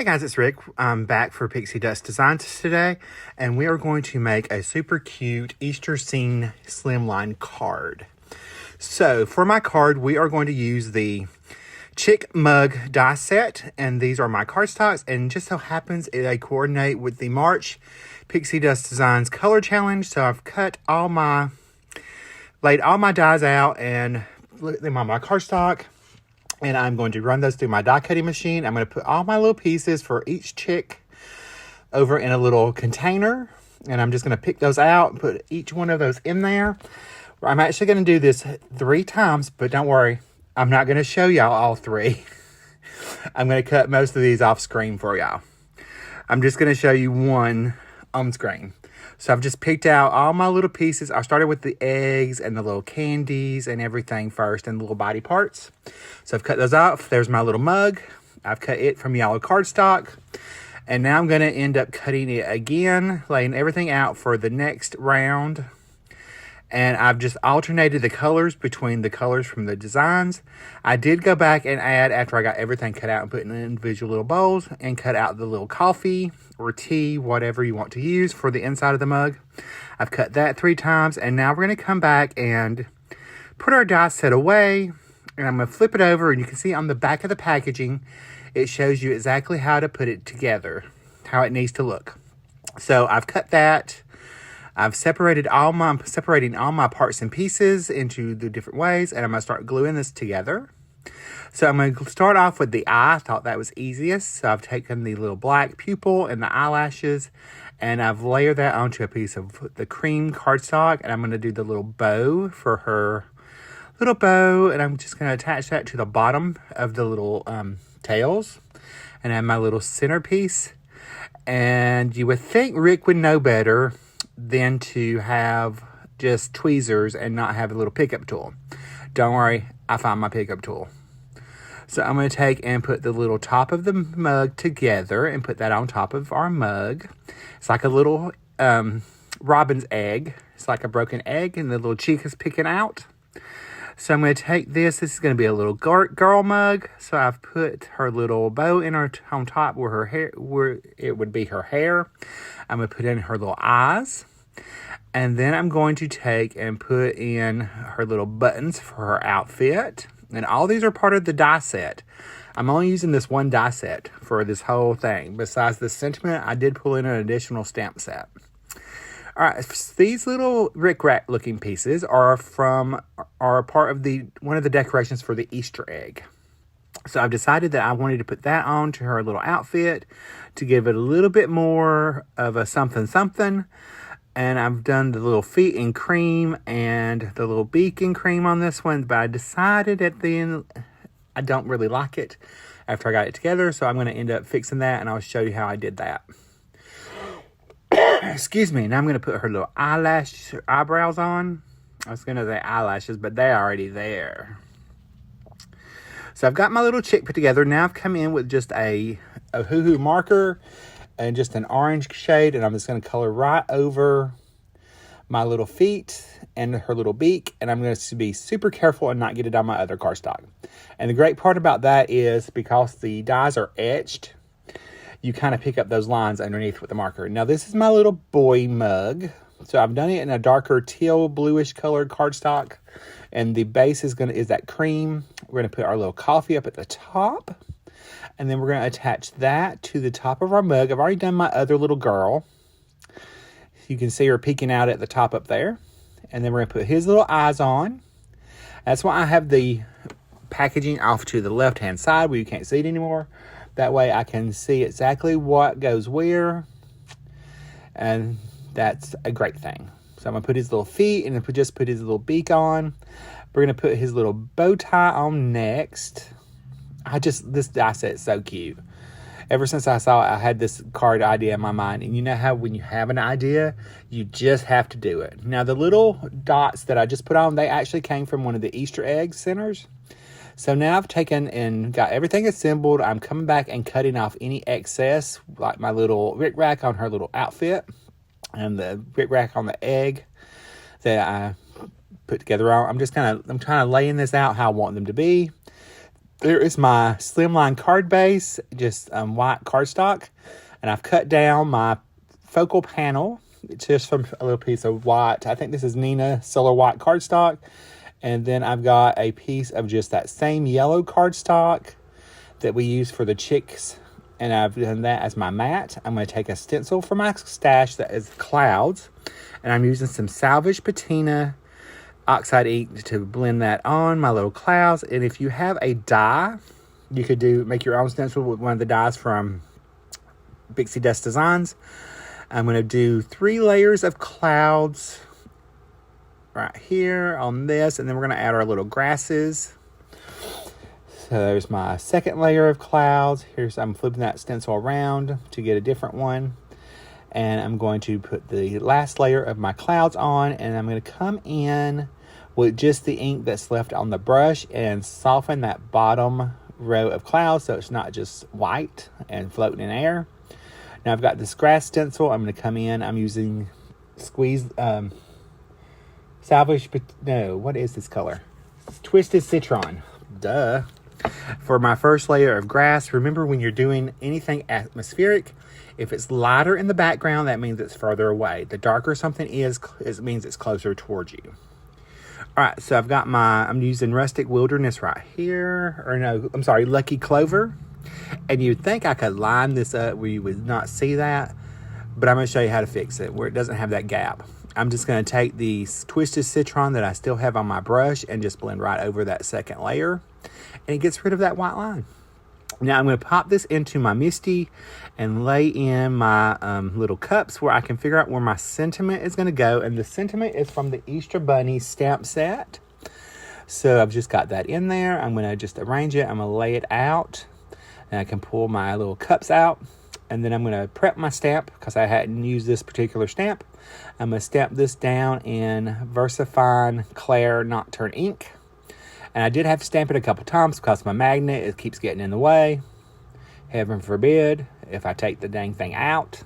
Hey guys, it's Rick. I'm back for Pixi Dust Designs today, and we are going to make a super cute Easter scene slimline card. So for my card, we are going to use the Chick Mug die set, and these are my cardstocks, and just so happens they coordinate with the March Pixi Dust Designs color challenge. So I've laid all my dies out and put them on my cardstock. And I'm going to run those through my die cutting machine. I'm going to put all my little pieces for each chick over in a little container. And I'm just going to pick those out and put each one of those in there. I'm actually going to do this 3 times, but don't worry. I'm not going to show y'all all 3. I'm going to cut most of these off screen for y'all. I'm just going to show you one on screen. So I've just picked out all my little pieces. I started with the eggs and the little candies and everything first and the little body parts. So I've cut those off. There's my little mug. I've cut it from yellow cardstock. And now I'm going to end up cutting it again, laying everything out for the next round. And I've just alternated the colors between the colors from the designs. I did go back and add, after I got everything cut out and put in individual little bowls, and cut out the little coffee or tea, whatever you want to use for the inside of the mug. I've cut that 3 times, and now we're going to come back and put our die set away. And I'm going to flip it over, and you can see on the back of the packaging, it shows you exactly how to put it together, how it needs to look. So I've cut that. I'm separating all my parts and pieces into the different ways, and I'm going to start gluing this together. So I'm going to start off with the eye. I thought that was easiest. So I've taken the little black pupil and the eyelashes, and I've layered that onto a piece of the cream cardstock, and I'm going to do the little bow for her little bow, and I'm just going to attach that to the bottom of the little tails, and add my little centerpiece. And you would think Rick would know better than to have just tweezers and not have a little pickup tool. Don't worry, I found my pickup tool. So I'm going to take and put the little top of the mug together and put that on top of our mug. It's like a little robin's egg. It's like a broken egg and the little cheek is picking out. So I'm going to take this. This is going to be a little girl mug. So I've put her little bow in her on top where it would be her hair. I'm going to put in her little eyes. And then I'm going to take and put in her little buttons for her outfit. And all these are part of the die set. I'm only using this one die set for this whole thing. Besides the sentiment, I did pull in an additional stamp set. All right, these little rickrack looking pieces are part of one of the decorations for the Easter egg. So I've decided that I wanted to put that on to her little outfit to give it a little bit more of a something. And I've done the little feet in cream and the little beak in cream on this one. But I decided at the end, I don't really like it after I got it together. So I'm going to end up fixing that, and I'll show you how I did that. Excuse me. Now I'm going to put her little eyebrows on. I was going to say eyelashes, but they're already there. So I've got my little chick put together. Now I've come in with just a hoo-hoo marker and just an orange shade, and I'm just going to color right over my little feet and her little beak, and I'm going to be super careful and not get it on my other cardstock. And the great part about that is because the dies are etched, you kind of pick up those lines underneath with the marker. Now this is my little boy mug. So I've done it in a darker teal bluish colored cardstock, and the base is that cream. We're going to put our little coffee up at the top. And then we're going to attach that to the top of our mug. I've already done my other little girl. You can see her peeking out at the top up there. And then we're going to put his little eyes on. That's why I have the packaging off to the left-hand side where you can't see it anymore. That way I can see exactly what goes where. And that's a great thing. So I'm going to put his little feet and then just put his little beak on. We're going to put his little bow tie on next. This die set is so cute. Ever since I saw it, I had this card idea in my mind. And you know how when you have an idea, you just have to do it. Now, the little dots that I just put on, they actually came from one of the Easter egg centers. So now I've taken and got everything assembled. I'm coming back and cutting off any excess, like my little rickrack on her little outfit and the rickrack on the egg that I put together on. I'm kind of laying this out how I want them to be. There is my slimline card base, just white cardstock. And I've cut down my focal panel just from a little piece of white. I think this is Nina Solar White cardstock. And then I've got a piece of just that same yellow cardstock that we use for the chicks. And I've done that as my mat. I'm going to take a stencil from my stash that is clouds. And I'm using some salvage patina oxide ink to blend that on my little clouds. And if you have a die, you could make your own stencil with one of the dies from Pixi Dust Designs. I'm going to do 3 layers of clouds right here on this, and then we're going to add our little grasses. So there's my second layer of clouds. I'm flipping that stencil around to get a different one. And I'm going to put the last layer of my clouds on, and I'm going to come in with just the ink that's left on the brush and soften that bottom row of clouds so it's not just white and floating in air. Now I've got this grass stencil. I'm going to come in. I'm using salvage, but no, what is this color? Twisted Citron. Duh. For my first layer of grass, remember when you're doing anything atmospheric, if it's lighter in the background, that means it's further away. The darker something is, it means it's closer towards you. All right, so I'm using Rustic Wilderness right here. Or no, I'm sorry, Lucky Clover. And you'd think I could line this up where you would not see that, but I'm going to show you how to fix it where it doesn't have that gap. I'm just going to take the Twisted Citron that I still have on my brush and just blend right over that second layer. And it gets rid of that white line. Now I'm going to pop this into my Misty and lay in my little cups where I can figure out where my sentiment is going to go. And the sentiment is from the Easter Bunny stamp set. So I've just got that in there. I'm going to just arrange it. I'm going to lay it out. And I can pull my little cups out. And then I'm going to prep my stamp because I hadn't used this particular stamp. I'm going to stamp this down in VersaFine Clair Nocturne ink. And I did have to stamp it a couple times because my magnet, it keeps getting in the way. Heaven forbid if I take the dang thing out.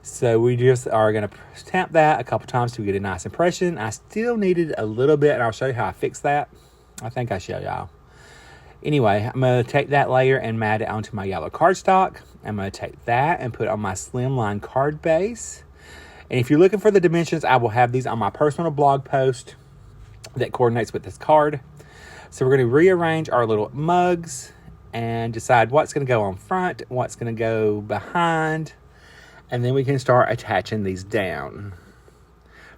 So we just are going to stamp that a couple times to get a nice impression. I still needed a little bit, and I'll show you how I fix that. I think I show y'all. Anyway, I'm going to take that layer and mat it onto my yellow cardstock. I'm going to take that and put it on my slimline card base. And if you're looking for the dimensions, I will have these on my personal blog post that coordinates with this card. So we're going to rearrange our little mugs and decide what's going to go on front, what's going to go behind, and then we can start attaching these down.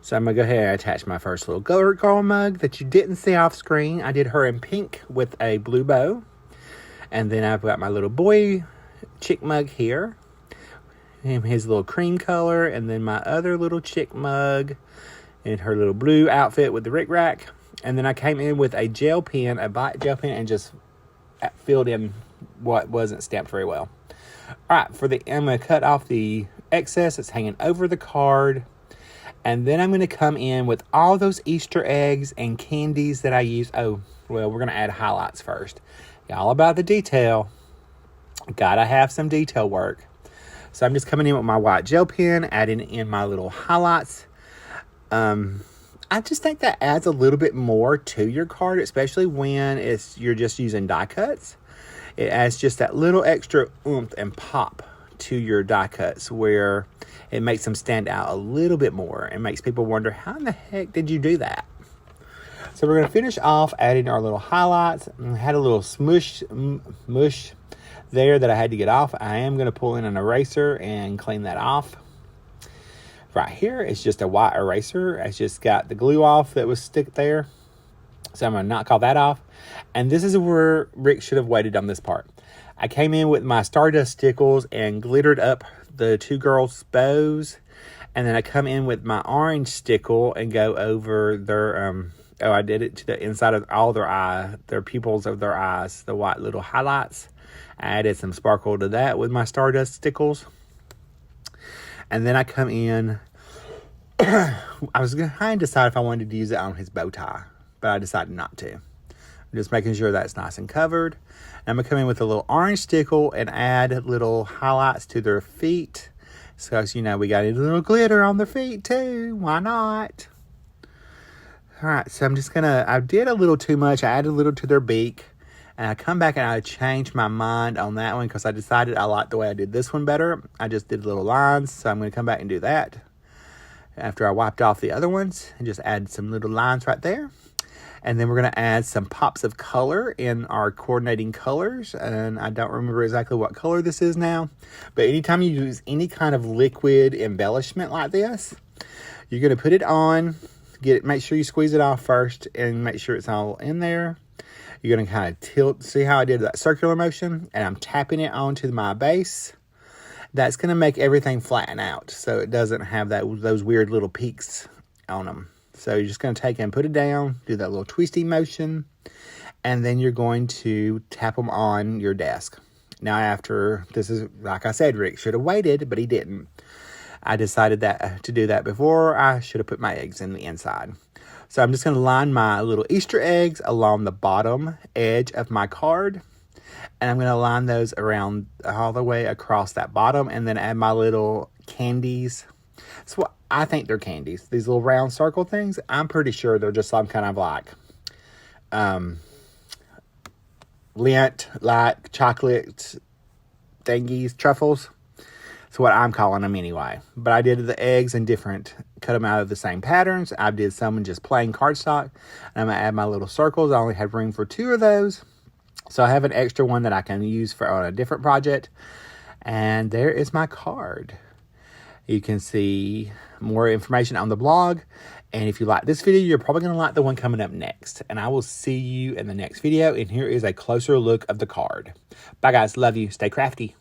So I'm going to go ahead and attach my first little girl mug that you didn't see off screen. I did her in pink with a blue bow. And then I've got my little boy chick mug here, his little cream color, and then my other little chick mug in her little blue outfit with the rick-rack. And then I came in with a gel pen, a black gel pen, and just filled in what wasn't stamped very well. All right, I'm going to cut off the excess that's hanging over the card. And then I'm going to come in with all those Easter eggs and candies that I use. Oh, well, we're going to add highlights first. All about the detail. Gotta have some detail work. So I'm just coming in with my white gel pen, adding in my little highlights. I just think that adds a little bit more to your card, especially when you're just using die cuts. It adds just that little extra oomph and pop to your die cuts where it makes them stand out a little bit more and makes people wonder, how in the heck did you do that? So we're going to finish off adding our little highlights. I had a little mush there that I had to get off. I am going to pull in an eraser and clean that off. Right here, it's just a white eraser. It's just got the glue off that was stick there. So I'm going to knock all that off. And this is where Rick should have waited on this part. I came in with my Stardust stickles and glittered up the two girls' bows. And then I come in with my orange stickle and go over their, I did it to the inside of all their pupils of their eyes, the white little highlights. I added some sparkle to that with my Stardust stickles. And then I come in, I was going to decide if I wanted to use it on his bow tie, but I decided not to. I'm just making sure that's nice and covered. And I'm going to come in with a little orange stickle and add little highlights to their feet. So, as you know, we got a little glitter on their feet too. Why not? All right, so I'm just going to, I did a little too much. I added a little to their beak. And I come back and I changed my mind on that one because I decided I liked the way I did this one better. I just did little lines, so I'm going to come back and do that after I wiped off the other ones and just add some little lines right there. And then we're going to add some pops of color in our coordinating colors. And I don't remember exactly what color this is now. But anytime you use any kind of liquid embellishment like this, you're going to put it on, make sure you squeeze it off first and make sure it's all in there. You're going to kind of tilt, see how I did that circular motion? And I'm tapping it onto my base. That's going to make everything flatten out so it doesn't have those weird little peaks on them. So you're just going to take it and put it down, do that little twisty motion, and then you're going to tap them on your desk. Now after, this is, like I said, Rick should have waited, but he didn't. I decided to do that before I should have put my eggs in the inside. So I'm just going to line my little Easter eggs along the bottom edge of my card. And I'm going to line those around all the way across that bottom and then add my little candies. So I think they're candies. These little round circle things, I'm pretty sure they're just some kind of like lint, like chocolate thingies, truffles. That's what I'm calling them anyway. But I did the eggs in cut them out of the same patterns. I did some in just plain cardstock. And I'm going to add my little circles. I only have room for 2 of those. So I have an extra one that I can use on a different project. And there is my card. You can see more information on the blog. And if you like this video, you're probably going to like the one coming up next. And I will see you in the next video. And here is a closer look of the card. Bye, guys. Love you. Stay crafty.